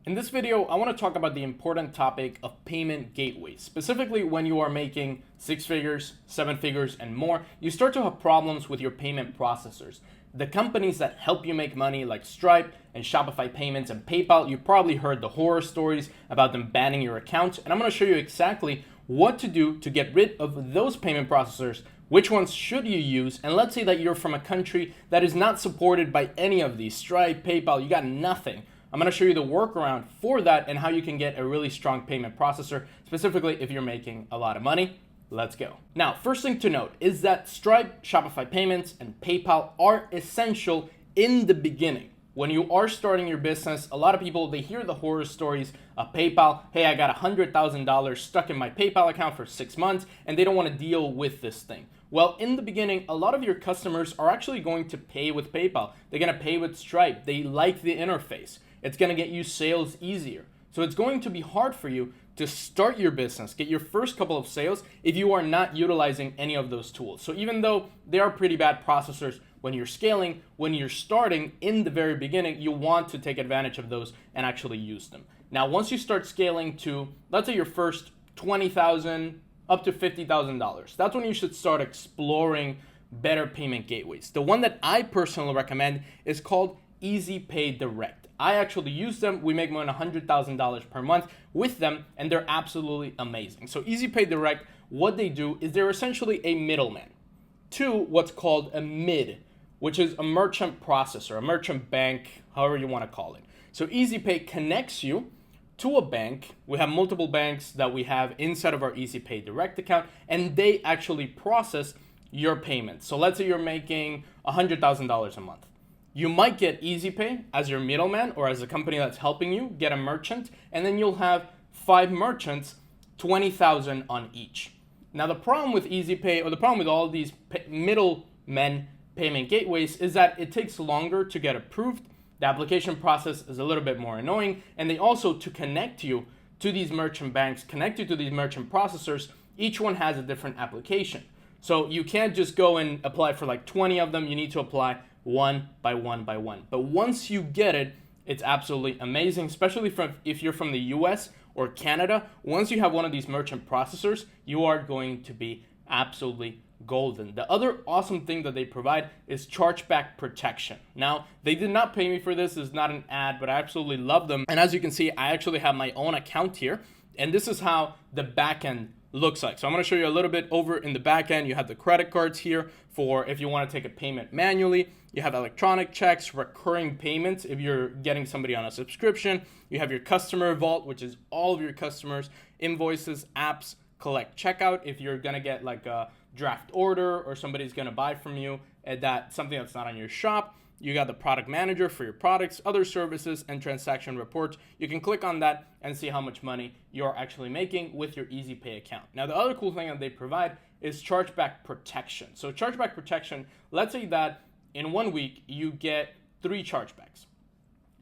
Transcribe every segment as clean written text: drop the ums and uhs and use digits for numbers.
In this video, I want to talk about the important topic of payment gateways. Specifically, when you are making 6 figures, 7 figures, and more, you start to have problems with your payment processors. The companies that help you make money like Stripe and Shopify Payments and PayPal, you probably heard the horror stories about them banning your account, and I'm going to show you exactly what to do to get rid of those payment processors. Which ones should you use? And let's say that you're from a country that is not supported by any of these, Stripe, PayPal, you got nothing. I'm going to show you the workaround for that and how you can get a really strong payment processor, specifically if you're making a lot of money. Let's go. Now, first thing to note is that Stripe, Shopify Payments, and PayPal are essential in the beginning. When you are starting your business, a lot of people, they hear the horror stories of PayPal. Hey, I got $100,000 stuck in my PayPal account for 6 months, and they don't want to deal with this thing. Well, in the beginning, a lot of your customers are actually going to pay with PayPal. They're going to pay with Stripe. They like the interface. It's going to get you sales easier. So it's going to be hard for you to start your business, get your first couple of sales if you are not utilizing any of those tools. So even though they are pretty bad processors when you're scaling, when you're starting in the very beginning, you want to take advantage of those and actually use them. Now, once you start scaling to, let's say your first $20,000 up to $50,000, that's when you should start exploring better payment gateways. The one that I personally recommend is called Easy Pay Direct. I actually use them. We make more than $100,000 per month with them, and they're absolutely amazing. So Easy Pay Direct, what they do is they're essentially a middleman to what's called a MID, which is a merchant processor, a merchant bank, however you want to call it. So Easy Pay connects you to a bank. We have multiple banks that we have inside of our Easy Pay Direct account, and they actually process your payments. So let's say you're making $100,000 a month. You might get Easy Pay as your middleman or as a company that's helping you get a merchant, and then you'll have 5 merchants, $20,000 on each. Now the problem with Easy Pay, or the problem with all these middlemen payment gateways, is that it takes longer to get approved. The application process is a little bit more annoying, and they also, to connect you to these merchant banks, connect you to these merchant processors, each one has a different application. So you can't just go and apply for like 20 of them. You need to apply one by one by one. But once you get it, it's absolutely amazing, especially if you're from the US or Canada. Once you have one of these merchant processors, you are going to be absolutely golden. The other awesome thing that they provide is chargeback protection. Now, they did not pay me for this. It's not an ad, but I absolutely love them. And as you can see, I actually have my own account here, and this is how the backend looks like. So I'm going to show you a little bit over in the back end. You have the credit cards here for if you want to take a payment manually. You have electronic checks, recurring payments if you're getting somebody on a subscription. You have your customer vault, which is all of your customers, invoices, apps, collect, checkout if you're going to get like a draft order or somebody's going to buy from you something that's not on your shop. You got the product manager for your products, other services, and transaction reports. You can click on that and see how much money you're actually making with your Easy Pay account. Now, the other cool thing that they provide is chargeback protection. So chargeback protection, let's say that in 1 week you get 3 chargebacks.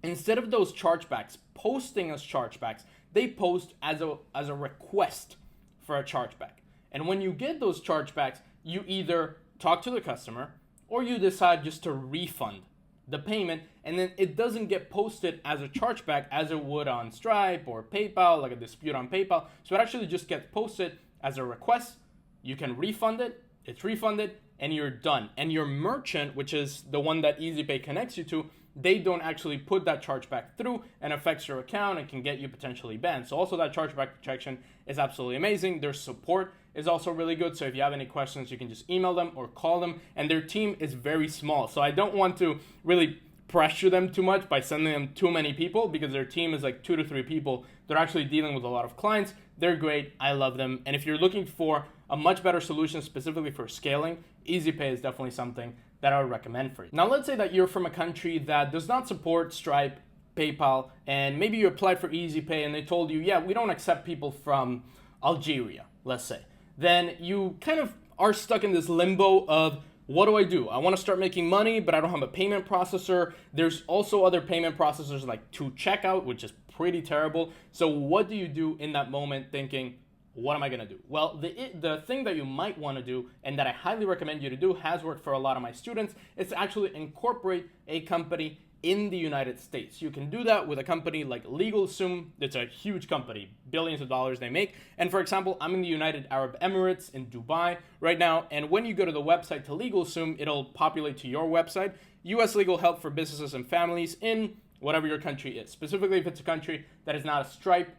Instead of those chargebacks posting as chargebacks, they post as a request for a chargeback. And when you get those chargebacks, you either talk to the customer or you decide just to refund the payment, and then it doesn't get posted as a chargeback as it would on Stripe or PayPal, like a dispute on PayPal. So it actually just gets posted as a request. You can refund it, it's refunded, and you're done. And your merchant, which is the one that Easy Pay connects you to, they don't actually put that chargeback through and affects your account and can get you potentially banned. So also that chargeback protection is absolutely amazing. Their support is also really good. So if you have any questions, you can just email them or call them. And their team is very small. So I don't want to really pressure them too much by sending them too many people because their team is like 2 to 3 people. They're actually dealing with a lot of clients. They're great. I love them. And if you're looking for a much better solution specifically for scaling, Easy Pay is definitely something that I would recommend for you. Now, let's say that you're from a country that does not support Stripe, PayPal, and maybe you applied for Easy Pay and they told you, yeah, we don't accept people from Algeria, let's say. Then you kind of are stuck in this limbo of, what do I do? I want to start making money, but I don't have a payment processor. There's also other payment processors like to checkout, which is pretty terrible. So what do you do in that moment thinking, what am I going to do? Well, the thing that you might want to do and that I highly recommend you to do has worked for a lot of my students is to actually incorporate a company in the United States. You can do that with a company like LegalZoom. It's a huge company, billions of dollars they make. And for example, I'm in the United Arab Emirates in Dubai right now. And when you go to the website to LegalZoom, it'll populate to your website, US legal help for businesses and families in whatever your country is. Specifically, if it's a country that is not a Stripe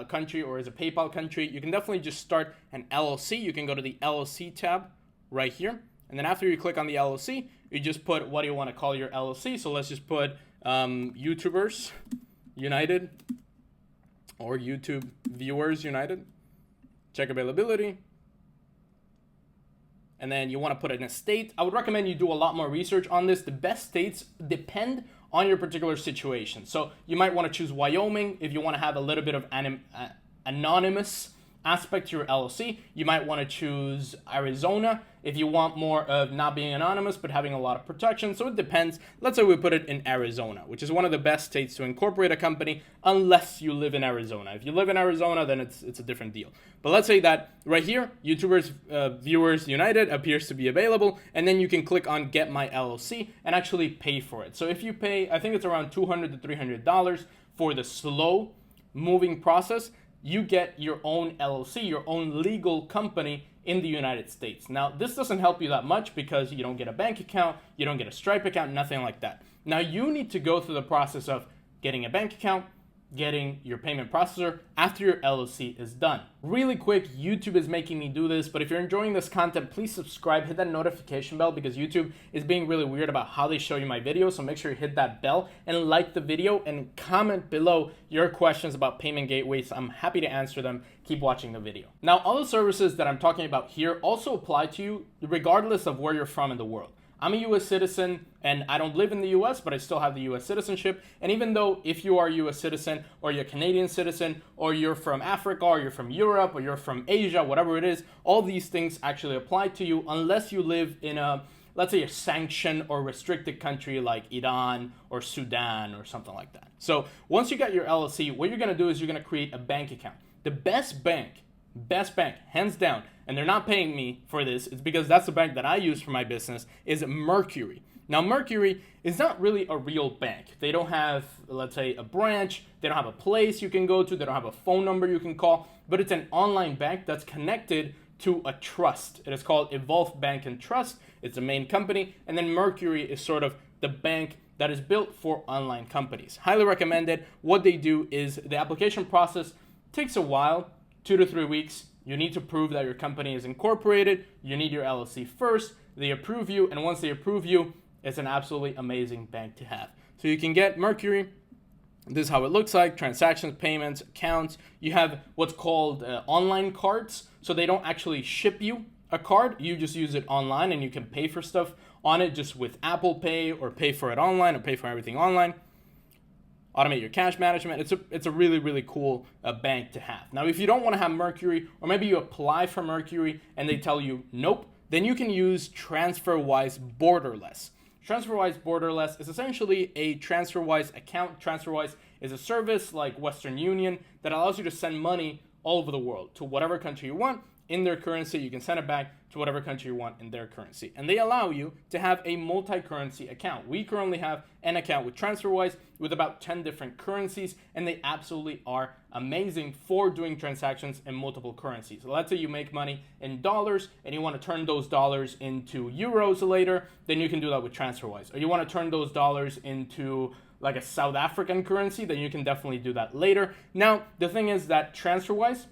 country or is a PayPal country, you can definitely just start an LLC. You can go to the LLC tab right here. And then after you click on the LLC, you just put what do you want to call your LLC. So let's just put YouTubers United or YouTube Viewers United. Check availability. And then you want to put it in a state. I would recommend you do a lot more research on this. The best states depend on your particular situation. So you might want to choose Wyoming if you want to have a little bit of anonymous aspect to your LLC. You might want to choose Arizona if you want more of not being anonymous but having a lot of protection. So it depends. Let's say we put it in Arizona, which is one of the best states to incorporate a company unless you live in Arizona. If you live in Arizona, then it's a different deal. But let's say that right here, YouTubers Viewers United appears to be available, and then you can click on Get My LLC and actually pay for it. So if you pay, I think it's around $200 to $300 for the slow moving process, you get your own LLC, your own legal company in the United States. Now, this doesn't help you that much because you don't get a bank account, you don't get a Stripe account, nothing like that. Now, you need to go through the process of getting a bank account, getting your payment processor after your LLC is done. Really quick, YouTube is making me do this, but if you're enjoying this content, please subscribe, hit that notification bell because YouTube is being really weird about how they show you my videos. So make sure you hit that bell and like the video and comment below your questions about payment gateways. I'm happy to answer them. Keep watching the video. Now, all the services that I'm talking about here also apply to you regardless of where you're from in the world. I'm a US citizen and I don't live in the US, but I still have the US citizenship. And even though if you are a US citizen or you're a Canadian citizen or you're from Africa or you're from Europe or you're from Asia, whatever it is, all these things actually apply to you unless you live in a, let's say, a sanctioned or restricted country like Iran or Sudan or something like that. So once you got your LLC, what you're gonna do is you're gonna create a bank account. The best bank, hands down, and they're not paying me for this, it's because that's the bank that I use for my business, is Mercury. Now, Mercury is not really a real bank. They don't have, let's say, a branch, they don't have a place you can go to, they don't have a phone number you can call, but it's an online bank that's connected to a trust. It is called Evolve Bank and Trust. It's the main company, and then Mercury is sort of the bank that is built for online companies. Highly recommended. What they do is the application process takes a while, 2 to 3 weeks. You need to prove that your company is incorporated. You need your LLC first. They approve you, and once they approve you, it's an absolutely amazing bank to have. So you can get Mercury. This is how it looks like: transactions, payments, accounts. You have what's called online cards. So they don't actually ship you a card. You just use it online, and you can pay for stuff on it just with Apple Pay or pay for it online or pay for everything online. Automate your cash management. It's a really, really cool bank to have. Now, if you don't want to have Mercury, or maybe you apply for Mercury and they tell you nope, then you can use TransferWise Borderless. TransferWise Borderless is essentially a TransferWise account. TransferWise is a service like Western Union that allows you to send money all over the world to whatever country you want in their currency. You can send it back to whatever country you want in their currency. And they allow you to have a multi-currency account. We currently have an account with TransferWise with about 10 different currencies, and they absolutely are amazing for doing transactions in multiple currencies. So let's say you make money in dollars and you want to turn those dollars into euros later, then you can do that with TransferWise. Or you want to turn those dollars into like a South African currency, then you can definitely do that later. Now, the thing is that TransferWise,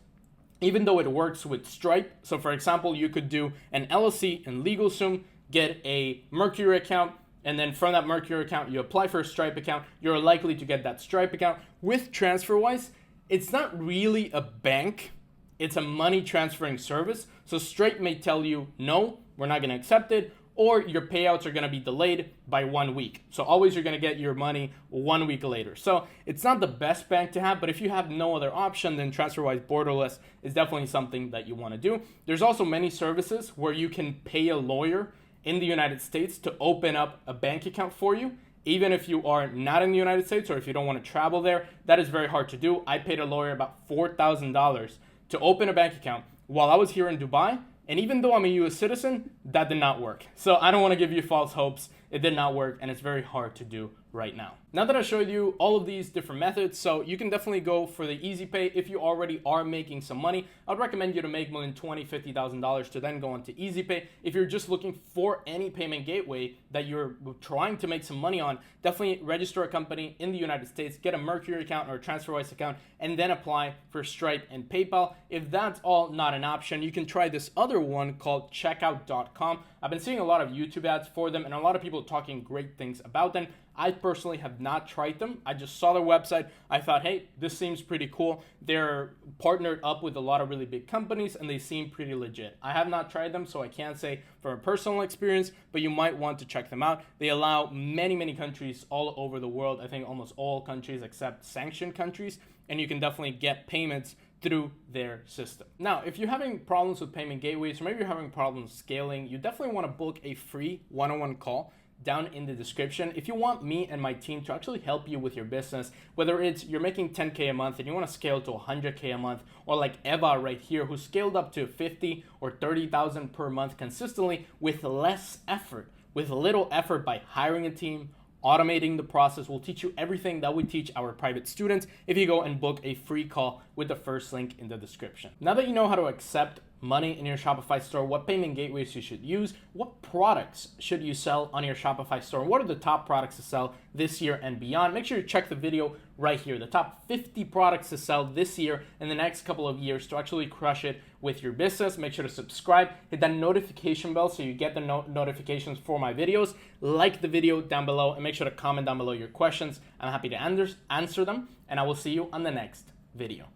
even though it works with Stripe, so for example, you could do an LLC in LegalZoom, get a Mercury account, and then from that Mercury account, you apply for a Stripe account, you're likely to get that Stripe account. With TransferWise, it's not really a bank, it's a money transferring service. So Stripe may tell you, no, we're not gonna accept it, or your payouts are gonna be delayed by 1 week. So always you're gonna get your money 1 week later. So it's not the best bank to have, but if you have no other option, then TransferWise Borderless is definitely something that you wanna do. There's also many services where you can pay a lawyer in the United States to open up a bank account for you. Even if you are not in the United States or if you don't wanna travel there, that is very hard to do. I paid a lawyer about $4,000 to open a bank account while I was here in Dubai. And even though I'm a US citizen, that did not work. So I don't want to give you false hopes. it did not work, and it's very hard to do right now. Now that I showed you all of these different methods, so you can definitely go for the easy pay. If you already are making some money, I'd recommend you to make more than $20,000, $50,000 to then go into easy pay. If you're just looking for any payment gateway that you're trying to make some money on, definitely register a company in the United States, get a Mercury account or a TransferWise account, and then apply for Stripe and PayPal. If that's all not an option, you can try this other one called checkout.com. I've been seeing a lot of YouTube ads for them and a lot of people talking great things about them. I personally have not tried them. I just saw their website. I thought, hey, this seems pretty cool. They're partnered up with a lot of really big companies and they seem pretty legit. I have not tried them, so I can't say from a personal experience, but you might want to check them out. They allow many countries all over the world. I think almost all countries except sanctioned countries, and you can definitely get payments through their system. Now, if you're having problems with payment gateways, or maybe you're having problems scaling, you definitely want to book a free one-on-one call down in the description. If you want me and my team to actually help you with your business, whether it's you're making 10K a month and you want to scale to 100K a month, or like Eva right here, who scaled up to 50 or 30,000 per month consistently with less effort, with little effort by hiring a team, automating the process. We'll teach you everything that we teach our private students if you go and book a free call with the first link in the description. Now that you know how to accept money in your Shopify store, what payment gateways you should use, what products should you sell on your Shopify store, and what are the top products to sell this year and beyond, make sure you check the video right here, the top 50 products to sell this year and the next couple of years to actually crush it with your business. Make sure to subscribe, hit that notification bell so you get the notifications for my videos, like the video down below, and make sure to comment down below your questions. I'm happy to answer them, and I will see you on the next video.